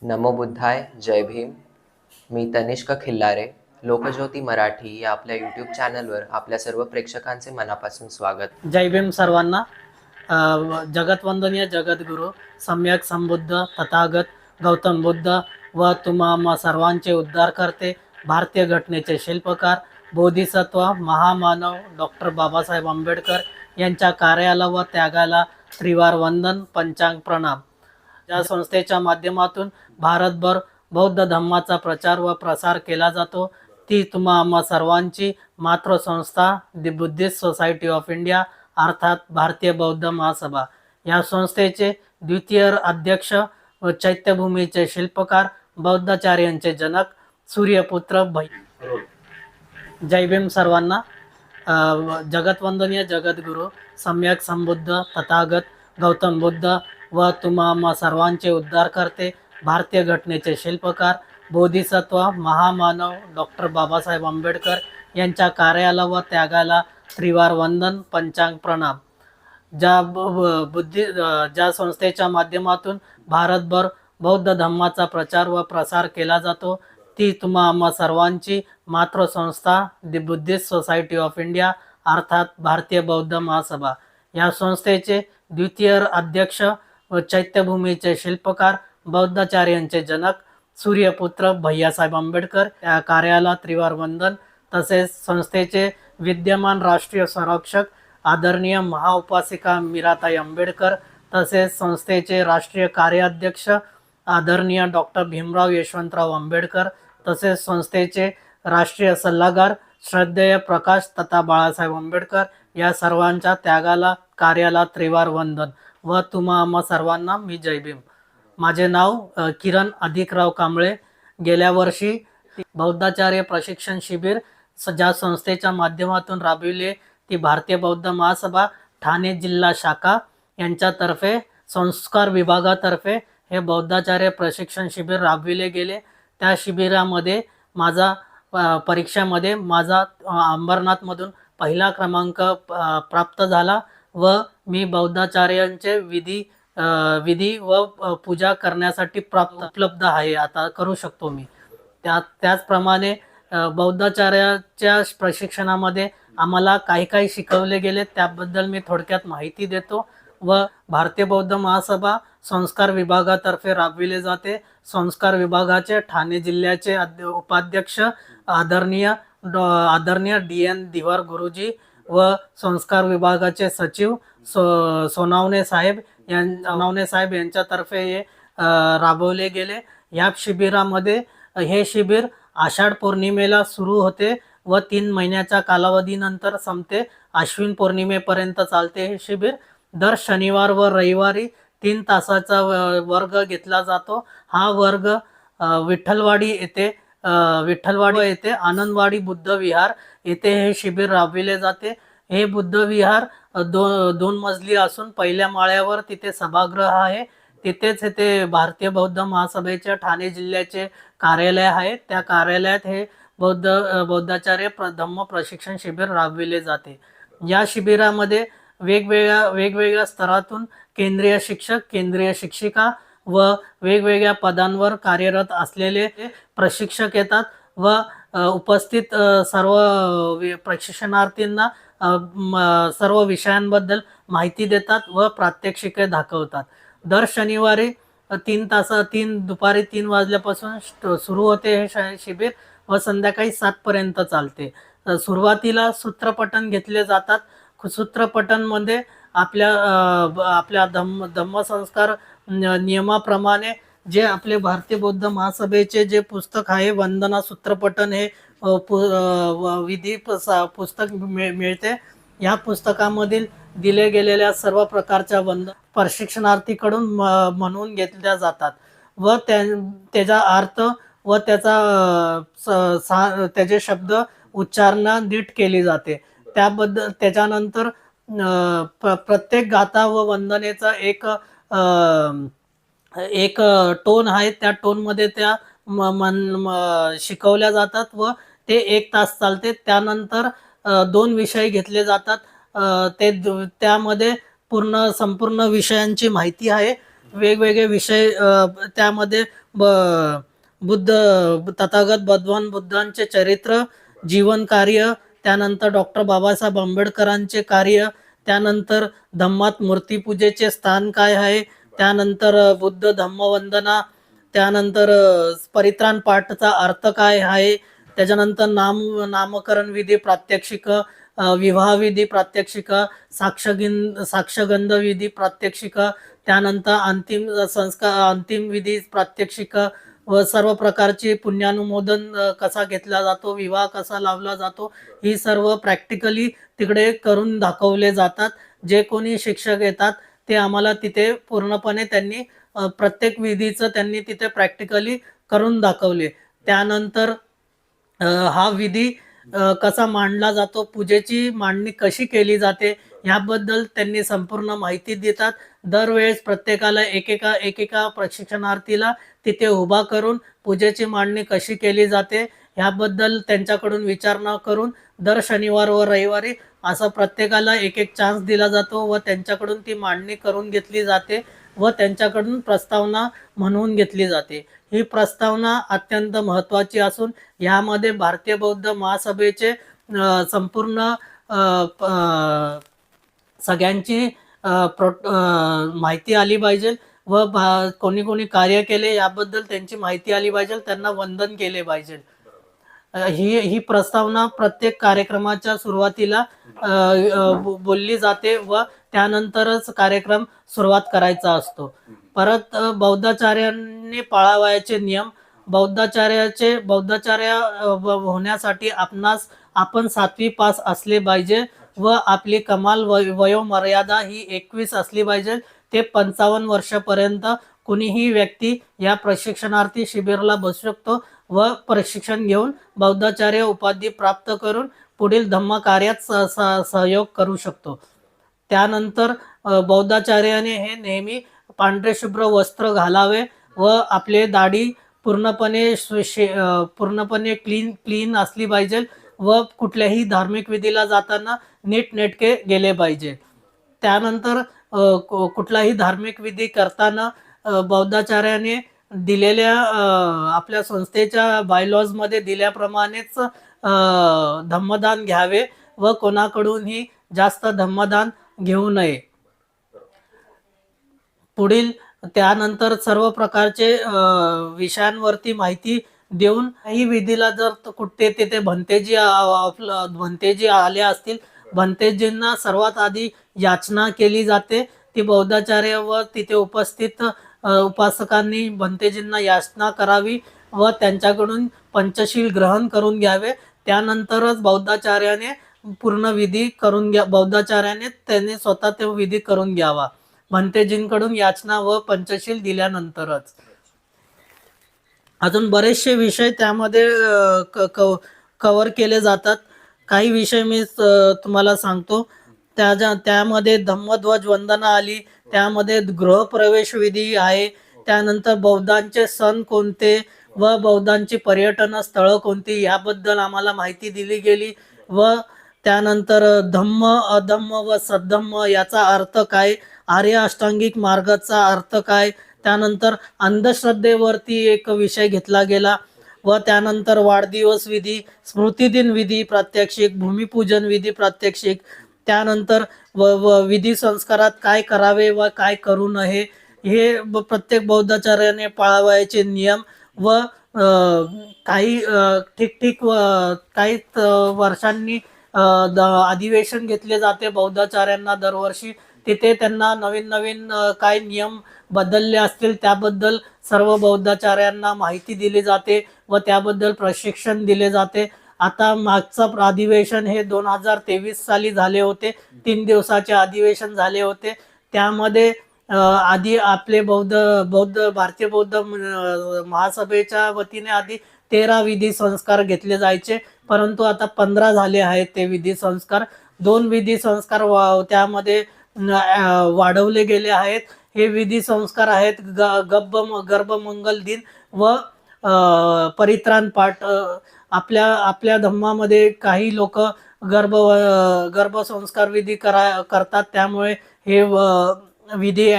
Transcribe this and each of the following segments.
नमो बुद्धाय, जय भीम. मी तनिष्क खिल्लारे. लोकज्योती मराठी या आपल्या यूट्यूब चॅनलवर आपल्या सर्व प्रेक्षकांचे मनापासून स्वागत. जय भीम सर्वांना. जगतवंदनीय जगद्गुरु सम्यक संबुद्ध तथागत गौतम बुद्ध व तुम्हा सर्वांचे उद्धार करते, भारतीय घटनेचे शिल्पकार, बोधिसत्व, महामानव डॉक्टर बाबासाहेब आंबेडकर यांच्या कार्याला व त्यागाला त्रिवार वंदन, पंचांग प्रणाम. ज्या संस्थेच्या माध्यमातून भारतभर बौद्ध धम्माचा प्रचार व प्रसार केला जातो, ती तुम्हा सर्वांची मातृसंस्था the Buddhist Society of India अर्थात भारतीय बौद्ध महासभा. या संस्थेचे द्वितीय अध्यक्ष व चैत्यभूमीचे शिल्पकार, बौद्धाचार्यांचे जनक, सूर्यपुत्र जय भीम सर्वांना. जगतवंदनीय जगद्गुरु सम्यक संबुद्ध तथागत गौतम बुद्ध व तुम्हा सर्वांचे उद्धार करते, भारतीय घटनेचे शिल्पकार, बोधिसत्व, महामानव डॉक्टर बाबासाहेब आंबेडकर यांच्या कार्याला व त्यागाला त्रिवार वंदन, पंचांग प्रणाम. ज्या संस्थेच्या माध्यमातून भारतभर बौद्ध धम्माचा प्रचार व प्रसार केला जातो, ती तुम्हा सर्वांची मातृसंस्था the Buddhist Society of India अर्थात भारतीय बौद्ध महासभा. या संस्थेचे द्वितीय अध्यक्ष व चैत्यभूमीचे शिल्पकार, बौद्धाचार्यांचे जनक, सूर्यपुत्र भैयासाहेब आंबेडकर या कार्याला त्रिवार वंदन. तसेच संस्थेचे विद्यमान राष्ट्रीय संरक्षक आदरणीय महाउपासिका मीराताई आंबेडकर, तसेच संस्थेचे राष्ट्रीय कार्याध्यक्ष आदरणीय डॉक्टर भीमराव यशवंतराव आंबेडकर, तसेच संस्थेचे राष्ट्रीय सल्लागार श्रद्धेय प्रकाश तथा बाळासाहेब आंबेडकर या सर्वांच्या त्यागाला कार्याला त्रिवार वंदन व तुम्हा सर्वांना मी जय भीम. माझे नाव किरण अधिकराव कांबळे. गेल्या वर्षी बौद्धाचार्य प्रशिक्षण शिबिर ज्या संस्थेच्या माध्यमातून राबविले, ती भारतीय बौद्ध महासभा ठाणे जिल्हा शाखा यांच्यातर्फे संस्कार विभागातर्फे हे बौद्धाचार्य प्रशिक्षण शिबिर राबविले गेले. त्या शिबिरामध्ये परीक्षामध्ये माझा अंबरनाथमधून पहिला क्रमांक प्राप्त झाला व मी बौद्धाचार्यांचे विधी व पूजा करण्यासाठी उपलब्ध आहे, आता करू शकतो मी. त्याचप्रमाणे बौद्धाचार्याच्या प्रशिक्षणामध्ये आम्हाला काही शिकवले गेले, त्याबद्दल मी थोडक्यात माहिती देतो. व भारतीय बौद्ध महासभा संस्कार विभागातर्फे राबविले जाते. संस्कार विभागाचे ठाणे जिल्ह्याचे उपाध्यक्ष आदरणीय DN दिवार गुरुजी व संस्कार विभागाचे सचिव सोनावणे साहेब यांच्यातर्फे हे राबवले गेले. या शिबिरामध्ये हे शिबिर आषाढ पौर्णिमेला सुरू होते व 3 महिन्याच्या कालावधीनंतर संपते. अश्विन पौर्णिमेपर्यंत चालते हे शिबिर. दर शनिवार व रविवारी 3 तासाचा वर्ग घेतला जातो. हा वर्ग विठ्ठलवाडी येथे आनंदवाडी बुद्ध विहार येथे हे शिबिर राबविले जाते. हे बुद्ध विहार 2 मजली असून पहिल्या माळ्यावर तिथे सभागृह आहे. तिथेच येथे भारतीय बौद्ध महासभेच्या ठाणे जिल्ह्याचे कार्यालय आहे. त्या कार्यालयात हे बौद्धाचार्य धम्म प्रशिक्षण शिबिर राबविले जाते. या शिबिरामध्ये वेगवेगळ्या स्तरातून केंद्रीय शिक्षक, केंद्रीय शिक्षिका व वेगवेगळ्या पदांवर कार्यरत असलेले प्रशिक्षक येतात व उपस्थित सर्व प्रशिक्षणार्थींना सर्व विषयांबद्दल माहिती देतात व प्रात्यक्षिके दाखवतात. दर शनिवारी दुपारी 3 वाजल्यापासून सुरू होते हे शिबिर व संध्याकाळी 7 पर्यंत चालते. सुरुवातीला सूत्रपठण घेतले जातात. सूत्रपठणमध्ये आपल्या धम्मसंस्कार नियमाप्रमाणे जे आपले भारतीय बौद्ध महासभेचे जे पुस्तक आहे, वंदना सूत्रपठण हे विधी पुस्तक मिळते. या पुस्तकामधील दिले गेलेल्या सर्व प्रकारच्या प्रशिक्षणार्थीकडून म्हणून घेतल्या जातात व त्याचा अर्थ व त्याचे शब्द उच्चारणा नीट केली जाते. त्याच्यानंतर प्रत्येक गाथा व वंदनेचा एक टोन आहे. त्या टोनमध्ये त्या शिकवल्या जातात व ते 1 तास चालते. त्यानंतर 2 विषय घेतले जातात. त्यामध्ये संपूर्ण विषयांची माहिती आहे. वेगवेगळे विषय त्यामध्ये बुद्ध तथागत भगवान बुद्धांचे चरित्र, जीवन कार्य, त्यानंतर डॉक्टर बाबासाहेब आंबेडकरांचे कार्य, त्यानंतर धम्मात मूर्तीपूजेचे स्थान काय आहे, त्यानंतर बुद्ध धम्मवंदना, त्यानंतर परित्राण पाठचा अर्थ काय आहे, त्याच्यानंतर नामकरण विधी प्रात्यक्षिक, विवाह विधी प्रात्यक्षिक, साक्षगंध विधी प्रात्यक्षिक, त्यानंतर अंतिम संस्कार अंतिम विधी प्रात्यक्षिक व सर्व प्रकारची पुण्यानुमोदन कसा घेतला जातो, विवाह कसा लावला जातो, ही सर्व प्रॅक्टिकली तिकडे करून दाखवले जातात. जे कोणी शिक्षक येतात ते आम्हाला तिथे पूर्णपणे त्यांनी प्रत्येक विधीचं त्यांनी तिथे प्रॅक्टिकली करून दाखवले. त्यानंतर हा विधी कसा मांडला जातो, पूजेची मांडणी कशी केली जाते याबद्दल त्यांनी संपूर्ण माहिती देतात. दरवेळेस प्रत्येकाला एकेका प्रशिक्षणार्थीला तिथे उभा करून पूजेची मांडणी कशी केली जाते ह्याबद्दल त्यांच्याकडून विचारणा करून दर शनिवार व रविवारी असं प्रत्येकाला एक चान्स दिला जातो व त्यांच्याकडून ती मांडणी करून घेतली जाते व त्यांच्याकडून प्रस्तावना म्हणून घेतली जाते. ही प्रस्तावना अत्यंत महत्त्वाची असून यामध्ये भारतीय बौद्ध महासभेचे संपूर्ण सगळ्यांची माहिती आली पाहिजे व कोणी कोणी केले याबद्दल त्यांची माहिती आली पाहिजे, त्यांना वंदन केले पाहिजे. ही प्रस्तावना प्रत्येक कार्यक्रमाच्या सुरुवातीला बोलली जाते व त्यानंतरच कार्यक्रम सुरुवात करायचा असतो. परत बौद्धाचार्यांनी पाळावयाचे नियम, बौद्धाचार्य होण्यासाठी आपण 7वी पास असले पाहिजे व आपली कमाल वयोमर्यादा ही 21 असली पाहिजे. ते 55 वर्षापर्यंत कुणीही व्यक्ती या प्रशिक्षणार्थी शिबिराला बसू शकतो व प्रशिक्षण घेऊन बौद्धाचार्य उपाधी प्राप्त करून पुढील धम्म कार्यात सहयोग करू शकतो. त्यानंतर बौद्धाचार्याने हे नेहमी पांढरे शुभ्र वस्त्र घालावे व आपले दाढी पूर्णपणे क्लीन असली पाहिजे व कुठल्याही धार्मिक विधीला जाताना नीटनेटके गेले पाहिजे. त्यानंतर कुठलाही धार्मिक विधी करताना बौद्धाचार्याने दिलेल्या आपल्या संस्थेच्या बायलॉजमध्ये दिल्याप्रमाणेच धम्मदान घ्यावे व कोणाकडूनही जास्त धम्मदान घेऊ नये. पुढील त्यानंतर सर्व प्रकारचे विषयांवरती माहिती देऊन काही विधीला जर कुठे तिथे भंतेजी आले असतील, भंतेजींना सर्वात आधी याचना केली जाते. ती बौद्धाचार्य व तिथे उपस्थित उपासकांनी भंतेजींना याचना करावी व त्यांच्याकडून पंचशील ग्रहण करून घ्यावे. त्यानंतरच बौद्धाचार्याने पूर्ण विधी करून बौद्धाचार्याने त्यांनी स्वतः ते विधी करून घ्यावा, भंतेजींकडून याचना व पंचशील दिल्यानंतरच. अजून बरेचसे विषय त्यामध्ये कव्हर केले जातात. काही विषय मी तुम्हाला सांगतो. त्यामध्ये धम्मध्वज वंदना आली, त्यामध्ये गृहप्रवेश विधी आहे, त्यानंतर बौद्धांचे सण कोणते व बौद्धांची पर्यटन स्थळं कोणती याबद्दल आम्हाला माहिती दिली गेली व त्यानंतर धम्म, अधम्म व सद्धम्म याचा अर्थ काय, आर्य अष्टांगिक मार्गाचा अर्थ काय, त्यानंतर अंधश्रद्धेवरती एक विषय घेतला गेला व त्यानंतर वाढदिवस विधी, स्मृतिदिन विधी प्रात्यक्षिक, भूमिपूजन विधी प्रात्यक्षिक, त्यानंतर विधी संस्कारात काय करावे व काय करू नये हे प्रत्येक बौद्धाचार्याने पाळावयाचे नियम व काही ठीक काही वर्षांनी अधिवेशन घेतले जाते बौद्धाचार्यांना दरवर्षी. तिथे त्यांना नवीन काय नियम बदलले असतील त्याबद्दल सर्व बौद्धाचार्यांना माहिती दिली जाते व त्याबद्दल प्रशिक्षण दिले जाते. आता मागचं अधिवेशन हे 2023 साली झाले होते. 3 दिवसाचे अधिवेशन झाले होते. त्यामध्ये आधी आपले भारतीय बौद्ध महासभेच्या वतीने आधी 13 विधी संस्कार घेतले जायचे, परंतु आता 15 झाले आहेत ते विधी संस्कार. 2 विधी संस्कार त्यामध्ये वाढवले गेले आहेत. हे विधी संस्कार आहेत गर्भमंगल दिन व परित्राण पाठ. आपल्या धम्मामध्ये काही लोक गर्भसंस्कार विधी करतात, त्यामुळे हे विधी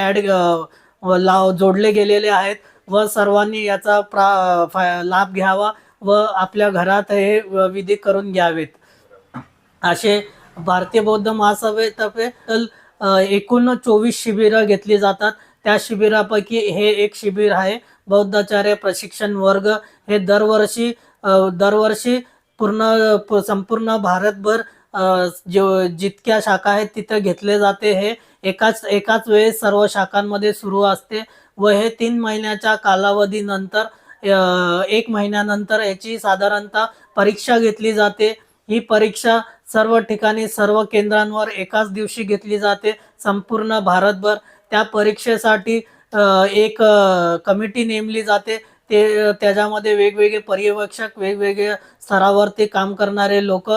जोडले गेलेले आहेत व सर्वांनी याचा लाभ घ्यावा व आपल्या घरात हे विधी करून घ्यावेत. असे भारतीय बौद्ध महासभेतर्फे एकूण 24 शिबिरं घेतली जातात. त्या शिबिरापैकी हे एक शिबिर आहे. बौद्धाचार्य प्रशिक्षण वर्ग हे दरवर्षी संपूर्ण भारतभर जितक्या शाखा आहेत तिथे घेतले जाते. हे एकाच वेळेस सर्व शाखांमध्ये सुरू असते व हे 3 महिन्याच्या कालावधीनंतर 1 महिन्यानंतर याची साधारणतः परीक्षा घेतली जाते. ही परीक्षा सर्व ठिकाणी सर्व केंद्रांवर एकाच दिवशी घेतली जाते संपूर्ण भारतभर. त्या परीक्षेसाठी एक कमिटी नेमली जाते. त्याच्यामध्ये वेगवेगळे पर्यवेक्षक, वेगवेगळ्या स्तरावरती काम करणारे लोक,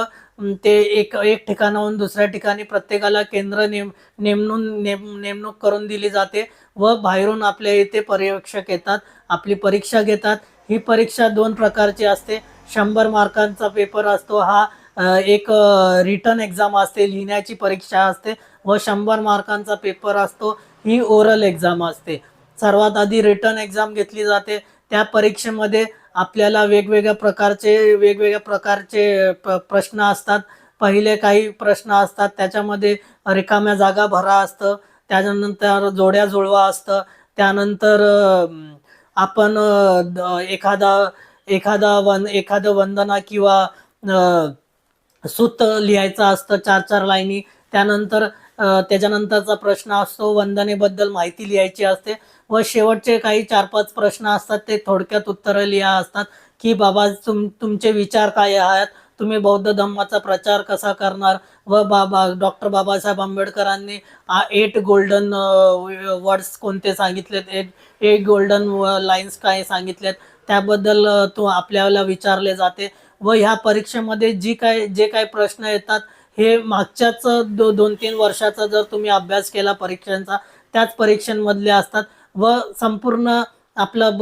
ते एक ठिकाणाहून दुसऱ्या ठिकाणी प्रत्येकाला केंद्र नेमणूक करून दिली जाते व बाहेरून आपल्या इथे पर्यवेक्षक येतात, आपली परीक्षा घेतात. ही परीक्षा 2 प्रकारची असते. 100 मार्कांचा पेपर असतो. हा एक रिटन एक्झाम असते, लिहिण्याची परीक्षा असते व 100 मार्कांचा पेपर असतो, ही ओरल एक्झाम असते. सर्वात आधी रिटन एक्झाम घेतली जाते. त्या परीक्षेमध्ये आपल्याला वेगवेगळ्या प्रकारचे प्रश्न असतात. पहिले काही प्रश्न असतात त्याच्यामध्ये रिकाम्या जागा भरा असतं, त्यानंतर जोड्या जुळवा असतं, त्यानंतर आपण एखादं वंदना किंवा सूत लिहायचं असतं 4-4 लाईनी. त्यानंतर त्याच्यानंतरचा प्रश्न असतो वंदनेबद्दल माहिती लिहायची असते व शेवटचे काही 4-5 प्रश्न असतात ते थोडक्यात उत्तरं लिहा असतात की बाबा तुमचे विचार काय आहेत, तुम्ही बौद्ध धम्माचा प्रचार कसा करणार व डॉक्टर बाबासाहेब आंबेडकरांनी 8 गोल्डन वर्ड्स कोणते सांगितलेत, 8 गोल्डन लाईन्स काय सांगितलेत, त्याबद्दल आपल्याला विचारले जाते. व ह्या परीक्षेमध्ये जे काही प्रश्न येतात हे मागच्याच 2-3 वर्षाचा जर तुम्ही अभ्यास केला परीक्षांचा, त्याच परीक्षांमधले असतात व संपूर्ण आपलं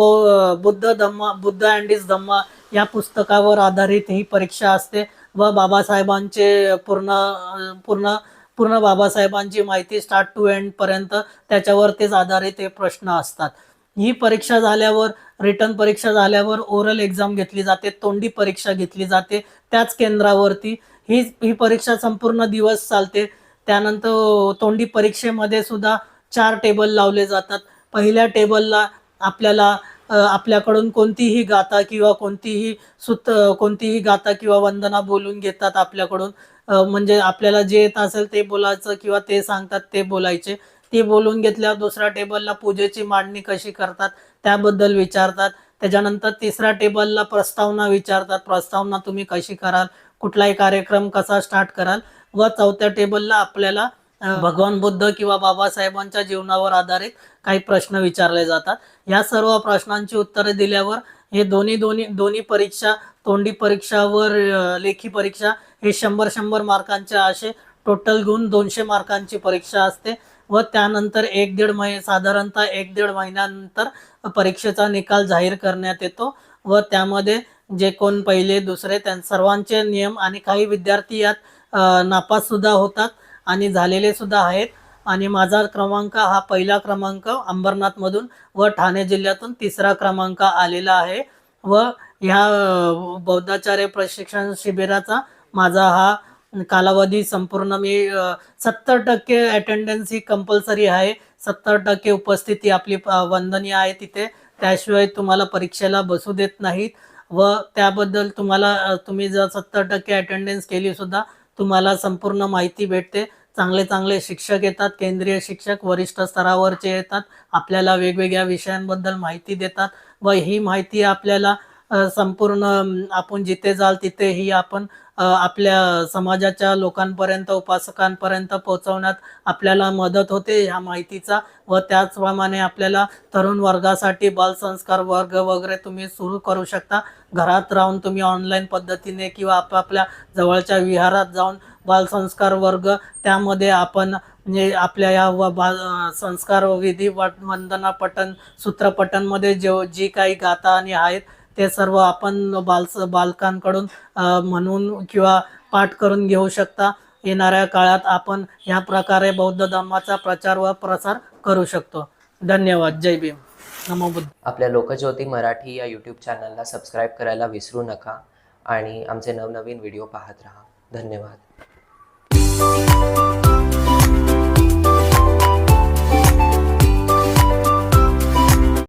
बुद्ध अँड हिज धम्मा या पुस्तकावर आधारित ही परीक्षा असते व बाबासाहेबांचे पूर्ण बाबासाहेबांची माहिती स्टार्ट टू एंड पर्यंत त्याच्यावर तेच आधारित हे प्रश्न असतात. ही परीक्षा झाल्यावर, रिटन परीक्षा झाल्यावर ओरल एक्झाम घेतली जाते, तोंडी परीक्षा घेतली जाते त्याच केंद्रावरती. ही परीक्षा संपूर्ण दिवस चालते. त्यानंतर तोंडी परीक्षेमध्ये सुद्धा 4 टेबल लावले जातात. पहिल्या टेबलला आपल्याकडून कोणतीही गाथा किंवा वंदना बोलून घेतात आपल्याकडून. म्हणजे आपल्याला जे येत असेल ते बोलायचं किंवा ते सांगतात ते बोलायचे. ते बोलून घेतल्यावर दुसऱ्या टेबलला पूजेची मांडणी कशी करतात त्याबद्दल विचारतात. त्याच्यानंतर तिसऱ्या टेबलला प्रस्तावना विचारतात, प्रस्तावना तुम्ही कशी कराल, कुठलाही कार्यक्रम कसा स्टार्ट कराल. व चौथ्या टेबलला आपल्याला भगवान बुद्ध किंवा बाबासाहेबांच्या जीवनावर आधारित काही प्रश्न विचारले जातात. या सर्व प्रश्नांची उत्तरे दिल्यावर हे दोन्ही परीक्षा, तोंडी परीक्षा व लेखी परीक्षा, हे 100 मार्कांचे असे टोटल गुण 200 मार्कांची परीक्षा असते. व त्यानंतर साधारणतः 1-1.5 महिन्यानंतर परीक्षेचा निकाल जाहीर करण्यात येतो व त्यामध्ये जे कोण पहिले दुसरे सर्वांचे नियम, आणि काही विद्यार्थी यात नापास सुद्धा होतात आणि झालेले सुद्धा आहेत. आणि माझा क्रमांक हा पहिला क्रमांक अंबरनाथमधून व ठाणे जिल्ह्यातून 3रा क्रमांक आलेला आहे. व ह्या बौद्धाचार्य प्रशिक्षण शिबिराचा माझा हा कालावधी संपूर्ण 70% अटेंडन्स ही कंपल्सरी आहे. 70% उपस्थिती आपली वंदनीय आहे तिथे. त्याशिवाय तुम्हाला परीक्षेला बसू देत नाहीत व त्याबद्दल तुम्ही जर 70% अटेंडन्स केली सुद्धा तुम्हाला संपूर्ण माहिती भेटते. चांगले शिक्षक येतात, केंद्रीय शिक्षक वरिष्ठ स्तरावरचे येतात, आपल्याला वेगवेगळ्या विषयांबद्दल माहिती देतात व ही माहिती आपल्याला संपूर्ण आपण जिथे जाल तिथे ही आपण आपल्या समाजाच्या लोकांपर्यंत, उपासकांपर्यंत पोहोचवण्यात आपल्याला मदत होते ह्या माहितीचा. व त्याचप्रमाणे आपल्याला तरुण वर्गासाठी बालसंस्कार वर्ग वगैरे तुम्ही सुरू करू शकता. घरात राहून तुम्ही ऑनलाईन पद्धतीने किंवा आपापल्या जवळच्या विहारात जाऊन बालसंस्कार वर्ग, त्यामध्ये आपण म्हणजे आपल्या या संस्कार विधी, वंदना पठण, सूत्रपठणमध्ये जी काही गाथा आणि आहेत ते सर्व आपण बालकांकडून म्हणून किंवा पाठ करून घेऊ शकता. येणाऱ्या काळात आपण ह्या प्रकारे बौद्ध धर्माचा प्रचार व प्रसार करू शकतो. धन्यवाद. जय भीम. नमो बुद्ध. आपल्या लोकज्योती मराठी या यूट्यूब चॅनलला सबस्क्राईब करायला विसरू नका आणि आमचे नवनवीन व्हिडिओ पाहत राहा. धन्यवाद.